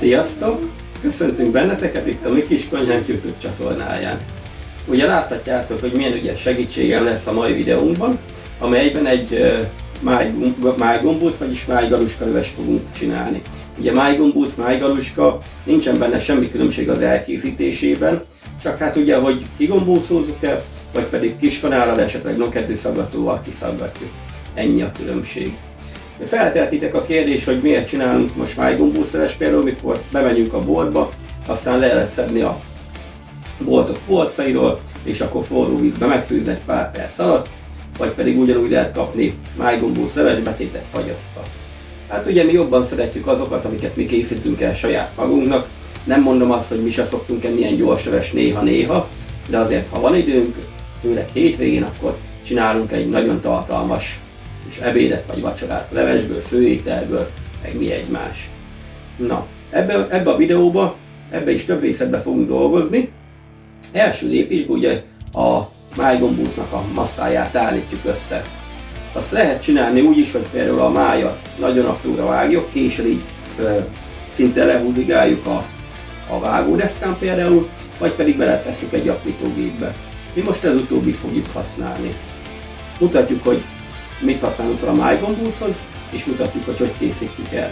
Sziasztok! Köszöntünk benneteket itt a Mi Kis Konyhánk YouTube csatornáján. Ugye láthatjátok, hogy milyen ügyes segítségem lesz a mai videónkban, amelyben egy májgombóc, vagyis májgaluska levest fogunk csinálni. Ugye májgombóc, májgaluska, nincsen benne semmi különbség az elkészítésében, csak hát ugye, hogy kigombócózzuk-e, vagy pedig kiskanállal, esetleg nokedű szaggatóval kiszaggatjuk. Ennyi a különbség. Felteltitek a kérdést, hogy miért csinálunk most májgombócleves, például mikor bemegyünk a boltba, aztán le lehet szedni a boltok polcairól, és akkor forró vízbe megfőzni egy pár perc alatt, vagy pedig ugyanúgy lehet kapni májgombócleves betétet fagyasztva. Hát ugye mi jobban szeretjük azokat, amiket mi készítünk el saját magunknak. Nem mondom azt, hogy mi se szoktunk enni ilyen gyors leves néha-néha, de azért ha van időnk, főleg hétvégén, akkor csinálunk egy nagyon tartalmas és ebédet vagy vacsorát levesből, főételből, meg mi egymás. Na, ebbe a videóba, ebbe is több részletben fogunk dolgozni. Első lépésben ugye a májgombócnak a masszáját állítjuk össze. Azt lehet csinálni úgy is, hogy például a májat nagyon apróra vágjuk, késsel így szinte lehúzigáljuk a vágódeszkán például, vagy pedig beletesszük egy aprítógépbe. Mi most ez utóbbit fogjuk használni. Mutatjuk, hogy mit használunk fel a májgombóchoz, és mutatjuk, hogy készítjük el.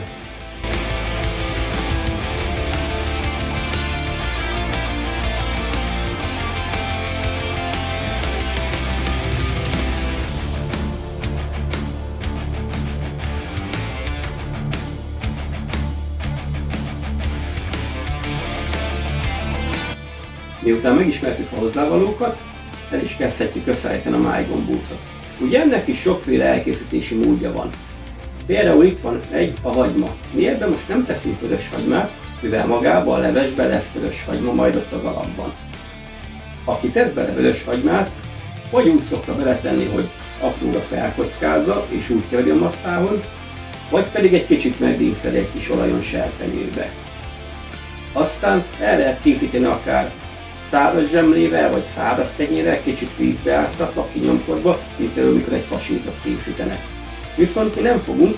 Miután megismertük a hozzávalókat, el is kezdhetjük összeállítani a májgombócot. Ugye ennek is sokféle elkészítési módja van. Például itt van a hagyma. Mi ebben most nem teszünk vörös hagymát, mivel magában a levesben lesz vörös hagyma majd ott az alapban. Aki tesz bele vörös hagymát, vagy úgy szokta beletenni, hogy apróra felkockázza és úgy keveri a masszához, vagy pedig egy kicsit megdíszteli egy kis olajon serpenyőbe. Aztán el lehet készíteni akár száraz zsemlével, vagy száraz tenyérrel, kicsit vízbe áztatva, kinyomkodva, mint például mikor egy fasítot készítenek. Viszont mi nem fogunk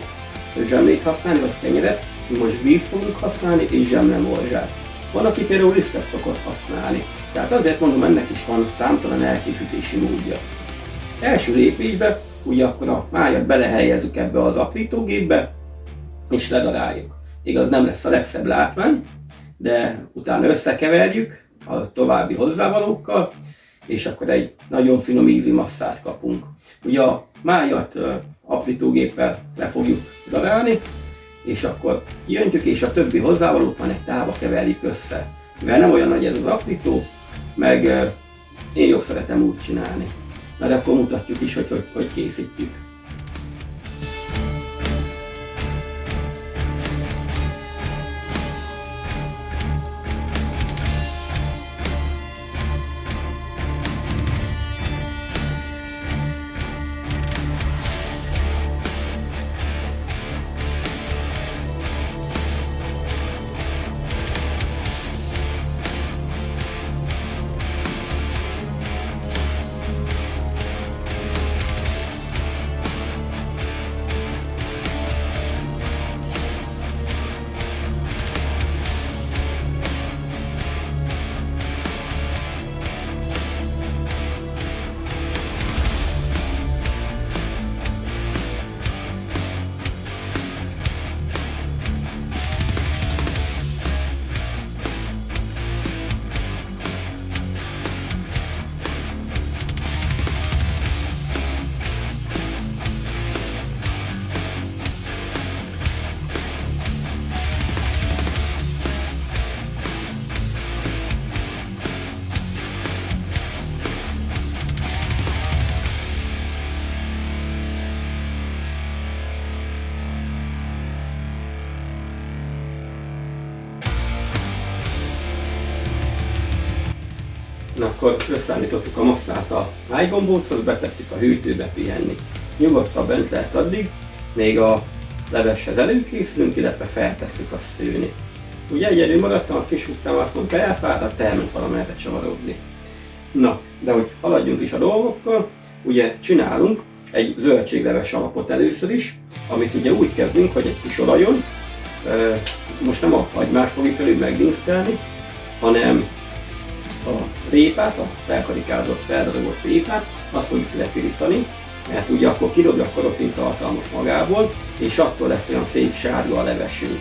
zsemlét használni, vagy tenyeret, mi most víz fogunk használni és zsemlemorzsát. Van, aki például lisztet szokott használni. Tehát azért mondom, ennek is van számtalan elkészítési módja. Első lépésben ugye akkor a májat belehelyezzük ebbe az aprítógépbe, és ledaráljuk. Igaz, nem lesz a legszebb látvány, de utána összekeverjük a további hozzávalókkal, és akkor egy nagyon finom ízű masszát kapunk. Ugye a májat aprítógéppel le fogjuk darálni, és akkor kiöntjük, és a többi hozzávalót már egy tálba keverjük össze. Mivel nem olyan nagy ez az aprító, meg én jobb szeretem úgy csinálni. Na de akkor mutatjuk is, hogy készítjük. Na akkor összeállítottuk a masszát a májgombóchoz, betettük a hűtőbe pihenni. Nyugodtan bent lehet addig, még a leveshez előkészülünk, illetve feltesszük azt szőni. Ugye egyedül maradtam, a kis után azt mondta, elfáradt, elment valamerre csavarodni. Na, de hogy haladjunk is a dolgokkal, ugye csinálunk egy zöldségleves alapot először is, amit ugye úgy kezdünk, hogy egy kis olajon most nem a hagymát fogjuk elő megdinsztelni, hanem a répát, a felkarikázott, feldarabolt répát, azt fogjuk lepirítani, mert ugye akkor kirobja a karotin tartalmat magából, és attól lesz olyan szép sárga a levesünk.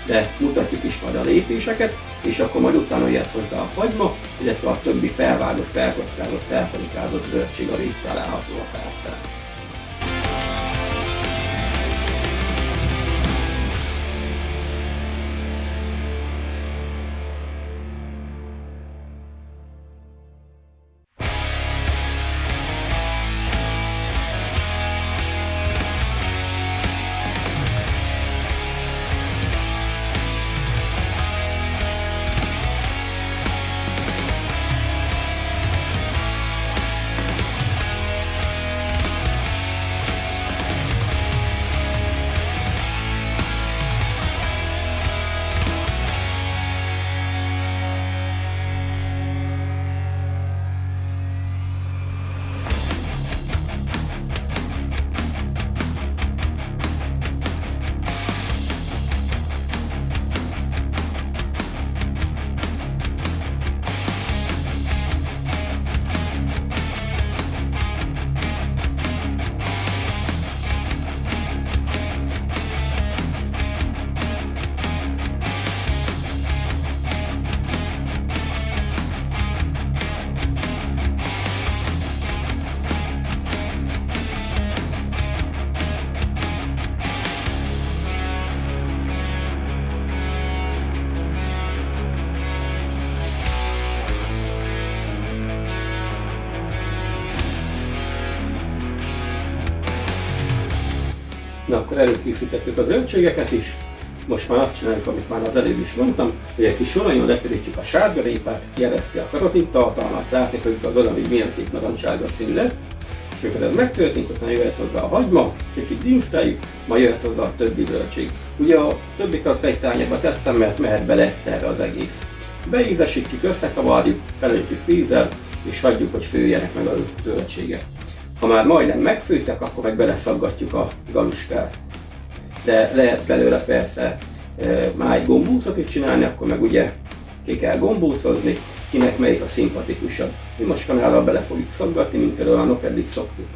De mutatjuk is majd a lépéseket, és akkor majd utána jöhet hozzá a hagyma, illetve a többi felvágott, felkockázott, felkarikázott zöldség, ami itt található a tárcán. Na akkor előkészítettük a zöldségeket is, most már azt csináljuk, amit már az előbb is mondtam, hogy egy kis soronyon lepirítjük a sárgarépát, kiereszti a karotin tartalmát, látni fogjuk az oldalon, hogy milyen szép narancssárga színű lett, és amikor ez megtörténik, utána jöhet hozzá a hagyma, kicsit dinszteljük, majd jöhet hozzá a többi zöldség. Ugye a többit azt egy tányérba tettem, mert mehet bele egyszerre az egész. Beízesítjük, összekavarjuk, felöntjük vízzel, és hagyjuk, hogy főjenek meg a zöldségek. Ha már majdnem megfőttek, akkor meg beleszaggatjuk a galuskát. De lehet belőle persze máj gombócot is csinálni, akkor meg ugye ki kell gombócozni, kinek melyik a szimpatikusabb. Mi most kanállal bele fogjuk szaggatni, mint például a nokedlit szoktuk.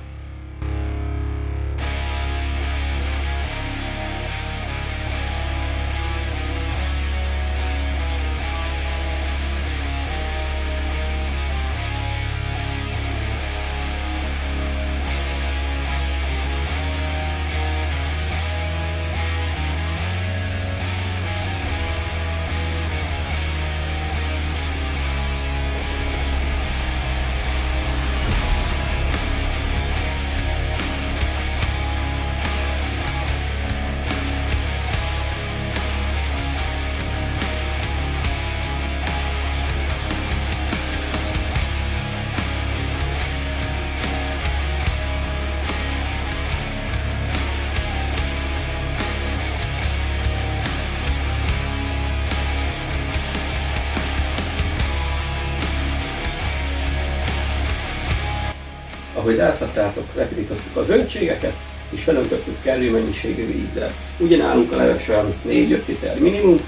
Ahogy láthattátok, lepirítottuk a zöldségeket, és felöntöttük kellő mennyiségű vízzel. Ugye nálunk a leves olyan 4-5 liter minimum,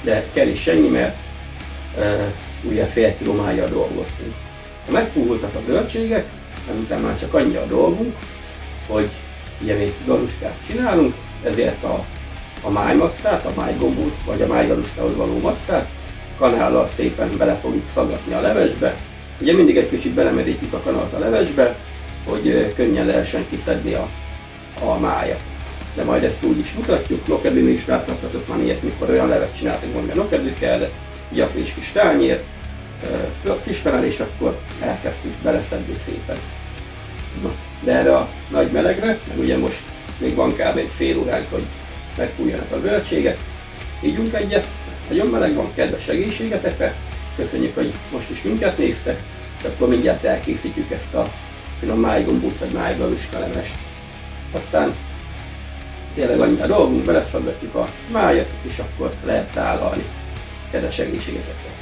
de kell is ennyi, mert ugye fél kiló májjal dolgoztunk. Ha megpuhultak a zöldségek, ezután már csak annyi a dolgunk, hogy ugye még galuskát csinálunk, ezért a májmasszát, a májgombót vagy a májgaluskához való masszát kanállal szépen bele fogjuk szaggatni a levesbe. Ugye mindig egy kicsit belemerítjük a kanalt a levesbe, hogy könnyen lehessen kiszedni a májat. De majd ezt úgy is mutatjuk, nokedlin is láthattatok már ilyet, mikor olyan levet csináltunk, hogy a nokedli kell, így a kis tányér, kis kanál, és akkor elkezdtük beleszedni szépen. Na, de erre a nagy melegre, meg ugye most még van kb. Egy fél óránk, hogy megfújjanak a zöldségek. Ígyunk egyet, nagyon meleg van, kedves egészségetekre. Köszönjük, hogy most is minket néztek, és akkor mindjárt elkészítjük ezt a finom májgombóc vagy májgaluska levest. Aztán tényleg annyi a dolgunk, beleszaggatjuk a májat, és akkor lehet tálalni. Kedves egészségetekre!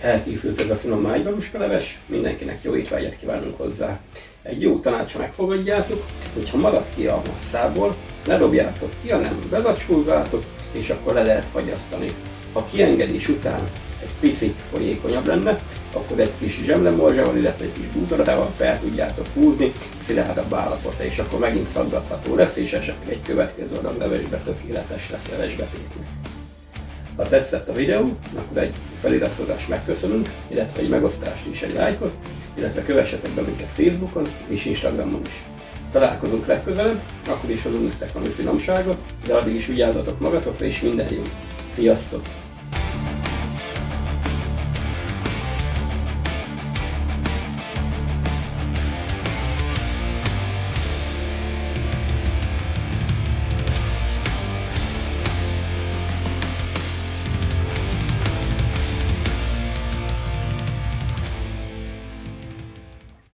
Elkészült ez a finom májbabuska leves, mindenkinek jó étvágyat kívánunk hozzá. Egy jó tanácsa megfogadjátok, hogyha marad ki a masszából, ne dobjátok ki, hanem bezacskózzátok, és akkor le lehet fagyasztani. Ha kiengedés után egy picit folyékonyabb lenne, akkor egy kis zsemlemorzsával, illetve egy kis búzaradával fel tudjátok húzni szilárdabb állapota, és akkor megint szaggatható lesz, és esetleg egy következő adag levesbe tökéletes lesz levesbetétnek. Ha tetszett a videó, akkor egy feliratkozást megköszönünk, illetve egy megosztást és egy lájkot, illetve kövessetek be minket Facebookon és Instagramon is. Találkozunk legközelebb, akkor is hozunk nektek valami finomságot, de addig is vigyázzatok magatokra és minden jót. Sziasztok!